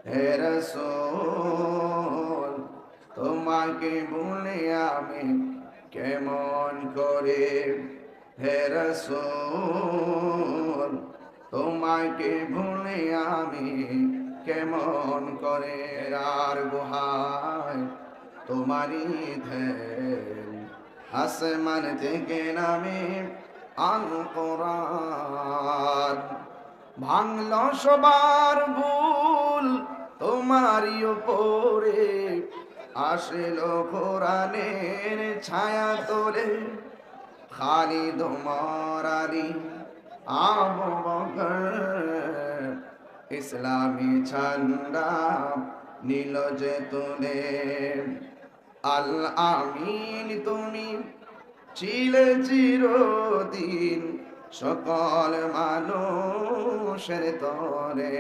হে রাসূল তোমাকে ভুলে আমি কেমন করে, হে রাসূল তোমাকে ভুলে আমি কেমন করে। আর গুহায় তোমারই ধ্যান, আসমান থেকে নামে আল কোরআন। ভাঙল সবার ভুল তোমারই উপরে, আসিল কোরআনের ছায়া তোরে। খালিদ ওমর আলী আবু বকর ইসলামী ঝান্ডা নীল যে তুলে। আল আমিন তুমি ছিলে চিরদিন সকল মানুষের তরে।